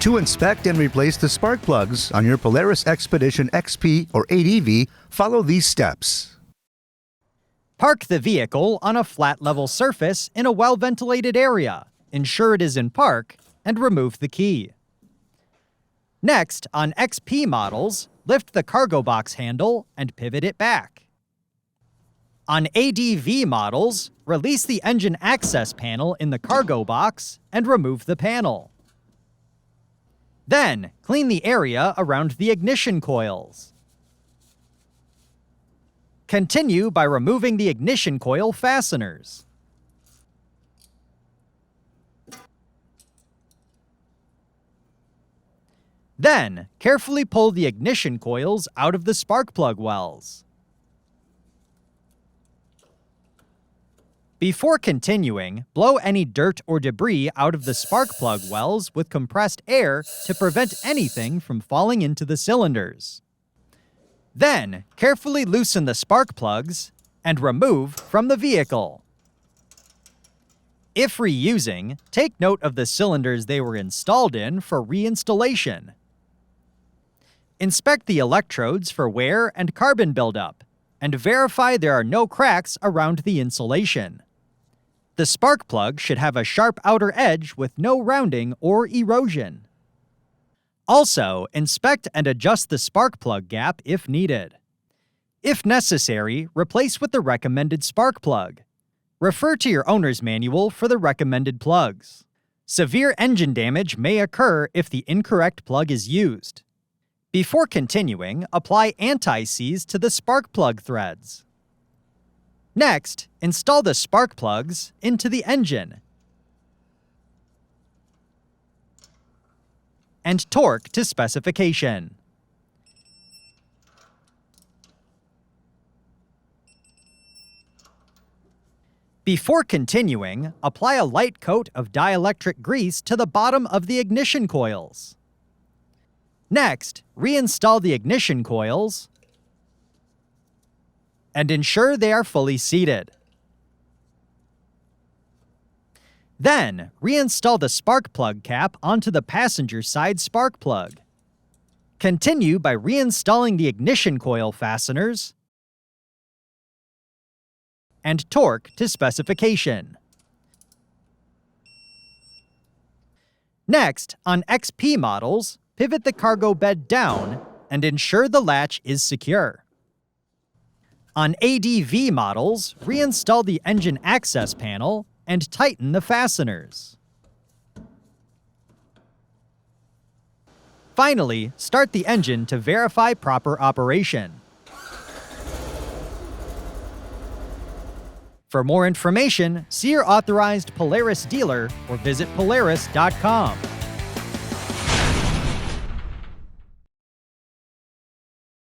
To inspect and replace the spark plugs on your Polaris Expedition XP or 8EV, follow these steps. Park the vehicle on a flat level surface in a well-ventilated area. Ensure it is in park, and remove the key. Next, on XP models, lift the cargo box handle and pivot it back. On ADV models, release the engine access panel in the cargo box and remove the panel. Then, clean the area around the ignition coils. Continue by removing the ignition coil fasteners. Then, carefully pull the ignition coils out of the spark plug wells. Before continuing, blow any dirt or debris out of the spark plug wells with compressed air to prevent anything from falling into the cylinders. Then, carefully loosen the spark plugs and remove from the vehicle. If reusing, take note of the cylinders they were installed in for reinstallation. Inspect the electrodes for wear and carbon buildup, and verify there are no cracks around the insulation. The spark plug should have a sharp outer edge with no rounding or erosion. Also, inspect and adjust the spark plug gap if needed. If necessary, replace with the recommended spark plug. Refer to your owner's manual for the recommended plugs. Severe engine damage may occur if the incorrect plug is used. Before continuing, apply anti-seize to the spark plug threads. Next, install the spark plugs into the engine and torque to specification. Before continuing, apply a light coat of dielectric grease to the bottom of the ignition coils. Next, reinstall the ignition coils and ensure they are fully seated. Then, reinstall the spark plug cap onto the passenger side spark plug. Continue by reinstalling the ignition coil fasteners and torque to specification. Next, on XP models, pivot the cargo bed down and ensure the latch is secure. On ADV models, reinstall the engine access panel and tighten the fasteners. Finally, start the engine to verify proper operation. For more information, see your authorized Polaris dealer or visit Polaris.com.